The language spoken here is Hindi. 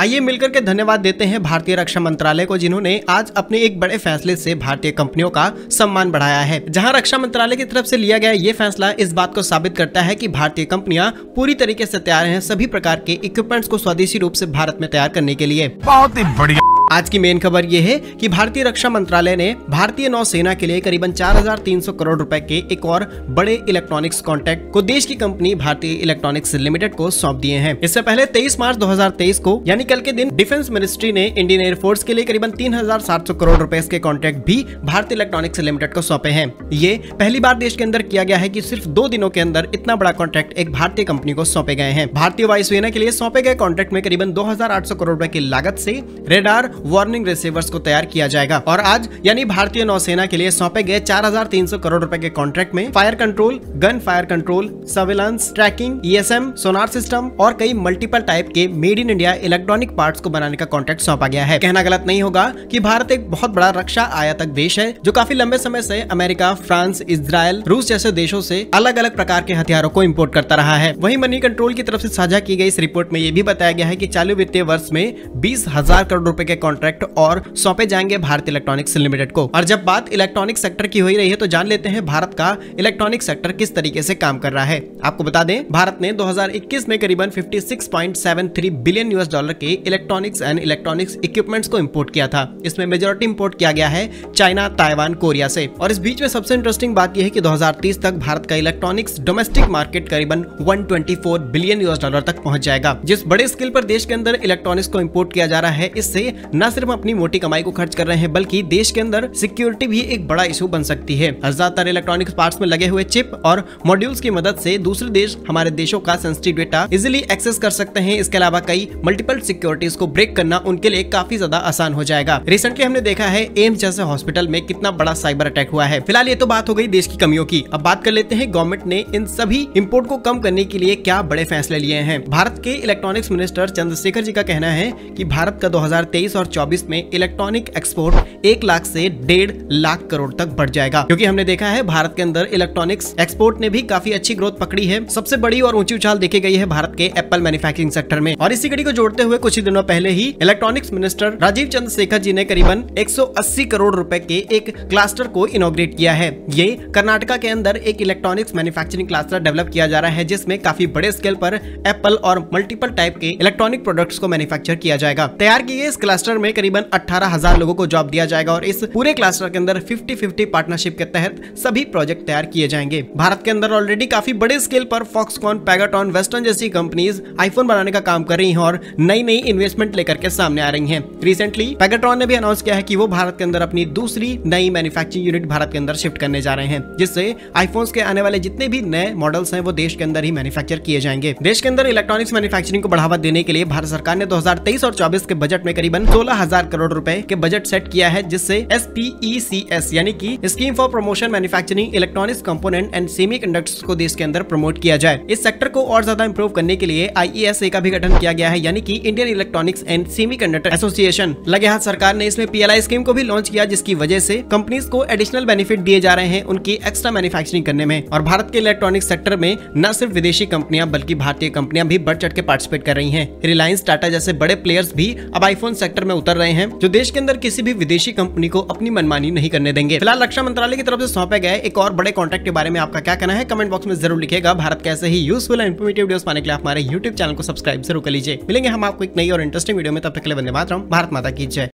आइए मिलकर के धन्यवाद देते हैं भारतीय रक्षा मंत्रालय को, जिन्होंने आज अपने एक बड़े फैसले से भारतीय कंपनियों का सम्मान बढ़ाया है। जहां रक्षा मंत्रालय की तरफ से लिया गया ये फैसला इस बात को साबित करता है कि भारतीय कंपनियां पूरी तरीके से तैयार हैं सभी प्रकार के इक्विपमेंट्स को स्वदेशी रूप से भारत में तैयार करने के लिए। बहुत ही बढ़िया। आज की मेन खबर ये है कि भारतीय रक्षा मंत्रालय ने भारतीय नौसेना के लिए करीबन 4,300 करोड़ रुपए के एक और बड़े इलेक्ट्रॉनिक्स कॉन्ट्रैक्ट को देश की कंपनी भारतीय इलेक्ट्रॉनिक्स लिमिटेड को सौंप दिए हैं। इससे पहले 23 मार्च 2023 को यानी कल के दिन डिफेंस मिनिस्ट्री ने इंडियन एयरफोर्स के लिए करीबन 3,700 करोड़ रुपए के कॉन्ट्रैक्ट भी भारतीय इलेक्ट्रॉनिक्स लिमिटेड को सौंपे हैं। ये पहली बार देश के अंदर किया गया है कि सिर्फ 2 दिनों के अंदर इतना बड़ा कॉन्ट्रैक्ट एक भारतीय कंपनी को सौंपे गए हैं। भारतीय वायुसेना के लिए सौंपे गए कॉन्ट्रैक्ट में करीबन 2,800 करोड़ रुपए की लागत से रेडार वार्निंग रिसीवर को तैयार किया जाएगा। और आज यानी भारतीय नौसेना के लिए सौंपे गए 4,300 करोड़ रुपए के कॉन्ट्रैक्ट में fire control, gun fire control, surveillance, tracking, ESM, sonar system और कई मल्टीपल टाइप के made in India electronic parts को बनाने का कॉन्ट्रैक्ट सौंपा गया है। कहना गलत नहीं होगा कि भारत एक बहुत बड़ा रक्षा आयातक देश है, जो काफी लंबे समय से अमेरिका, फ्रांस, इजराइल, रूस जैसे देशों से अलग अलग प्रकार के हथियारों को इम्पोर्ट करता रहा है। वहीं मनी कंट्रोल की तरफ से साझा की गई इस रिपोर्ट में यह भी बताया गया है कि चालू वित्तीय वर्ष में 20,000 करोड़ रुपए के कॉन्ट्रैक्ट और सौंपे जाएंगे भारतीय इलेक्ट्रॉनिक्स लिमिटेड को। और जब बात इलेक्ट्रॉनिक सेक्टर की हो रही है तो जान लेते हैं भारत का इलेक्ट्रॉनिक सेक्टर किस तरीके से काम कर रहा है। आपको बता दें, भारत ने 2021 में करीबन 56.73 बिलियन $US के इलेक्ट्रॉनिक्स एंड इलेक्ट्रॉनिक्स इक्विपमेंट्स को इंपोर्ट किया था। इसमें मेजॉरिटी इंपोर्ट किया गया है चाइना, ताइवान, कोरिया से। और इस बीच में सबसे इंटरेस्टिंग बात यह है कि 2030 तक भारत का इलेक्ट्रॉनिक्स डोमेस्टिक मार्केट करीबन 124 बिलियन $US तक पहुंच जाएगा। जिस बड़े स्केल पर देश के अंदर इलेक्ट्रॉनिक्स को इंपोर्ट किया जा रहा है, इससे न सिर्फ अपनी मोटी कमाई को खर्च कर रहे हैं बल्कि देश के अंदर सिक्योरिटी भी एक बड़ा इशू बन सकती है। ज्यादातर इलेक्ट्रॉनिक्स पार्ट्स में लगे हुए चिप और मॉड्यूल्स की मदद से दूसरे देश हमारे देशों का सेंसिटिव डेटा इजीली एक्सेस कर सकते हैं। इसके अलावा कई मल्टीपल सिक्योरिटीज को ब्रेक करना उनके लिए काफी ज्यादा आसान हो जाएगा। रिसेंटली हमने देखा है एम्स जैसे हॉस्पिटल में कितना बड़ा साइबर अटैक हुआ है। फिलहाल ये तो बात हो गई देश की कमियों की। अब बात कर लेते हैं गवर्नमेंट ने इन सभी इंपोर्ट को कम करने के लिए क्या बड़े फैसले लिए हैं। भारत के इलेक्ट्रॉनिक्स मिनिस्टर चंद्रशेखर जी का कहना है कि भारत का 2023 और 24 में इलेक्ट्रॉनिक एक्सपोर्ट 1 लाख से 1.5 लाख करोड़ तक बढ़ जाएगा, क्योंकि हमने देखा है भारत के अंदर इलेक्ट्रॉनिक्स एक्सपोर्ट ने भी काफी अच्छी ग्रोथ पकड़ी है। सबसे बड़ी और ऊंची उछाल देखी गई है भारत के एप्पल मैन्युफैक्चरिंग सेक्टर में। और इसी कड़ी को जोड़ते हुए कुछ ही दिनों पहले ही इलेक्ट्रॉनिक्स मिनिस्टर राजीव चंद्रशेखर जी ने करीबन 180 करोड़ रुपए के एक क्लस्टर को इनॉग्रेट किया है। ये कर्नाटका के अंदर एक इलेक्ट्रॉनिक्स मैन्युफैक्चरिंग क्लस्टर डेवलप किया जा रहा है, जिसमें काफी बड़े स्केल पर एप्पल और मल्टीपल टाइप के इलेक्ट्रॉनिक प्रोडक्ट्स को मैन्युफैक्चर किया जाएगा। तैयार किए इस क्लस्टर में करीबन 18,000 लोगों को जॉब दिया जाएगा और इस पूरे क्लस्टर के अंदर 50-50 पार्टनरशिप के तहत सभी प्रोजेक्ट तैयार किए जाएंगे। भारत के अंदर ऑलरेडी काफी बड़े स्केल पर फॉक्सकॉन, पैगाटॉन, वेस्टर्न जैसी कंपनीज आईफोन बनाने का काम कर रही हैं और नई नई इन्वेस्टमेंट लेकर के सामने आ रही हैं। रिसेंटली पैगाटॉन ने भी अनाउंस किया है कि वो भारत के अंदर अपनी दूसरी नई मैन्युफैक्चरिंग यूनिट भारत के अंदर शिफ्ट करने जा रहे हैं, जिससे आईफोन्स के आने वाले जितने भी नए मॉडल्स हैं वो देश के अंदर ही मैन्युफैक्चर किए जाएंगे। देश के अंदर इलेक्ट्रॉनिक्स मैन्युफैक्चरिंग को बढ़ावा देने के लिए भारत सरकार ने 2023 और 24 के बजट में करीबन 16,000 करोड़ रुपए के बजट सेट किया है, जिससे SPECS यानी कि scheme for promotion manufacturing electronics component and semiconductors को देश के अंदर प्रमोट किया जाए। इस सेक्टर को और ज्यादा इंप्रूव करने के लिए IESA का भी गठन किया गया है, यानी कि Indian electronics and semiconductor association. लगे हाथ सरकार ने इसमें PLI स्कीम को भी लॉन्च किया, जिसकी वजह से कंपनीज को एडिशनल बेनिफिट दिए जा रहे हैं उनकी एक्स्ट्रा मैन्युफैक्चरिंग करने में। और भारत के इलेक्ट्रॉनिक्स सेक्टर में न सिर्फ विदेशी कंपनियां बल्कि भारतीय कंपनियां भी बढ़ चढ़ के पार्टिसिपेट कर रही हैं। रिलायंस, टाटा जैसे बड़े प्लेयर्स भी अब आईफोन सेक्टर में उतर रहे हैं, जो देश के अंदर किसी भी विदेशी कंपनी को अपनी मनमानी नहीं करने देंगे। फिलहाल रक्षा मंत्रालय की तरफ से सौंपे गए एक और बड़े कॉन्ट्रैक्ट के बारे में आपका क्या कहना है, कमेंट बॉक्स में जरूर लिखिएगा। भारत के ऐसे ही यूजफुल एंड इंफॉर्मेटिव वीडियोस पाने के लिए हमारे YouTube चैनल को सब्सक्राइब जरूर कर लीजिए। मिलेंगे हम आपको एक नई और इंटरेस्टिंग वीडियो में, तब तक के लिए वंदे मातरम, भारत माता की जय।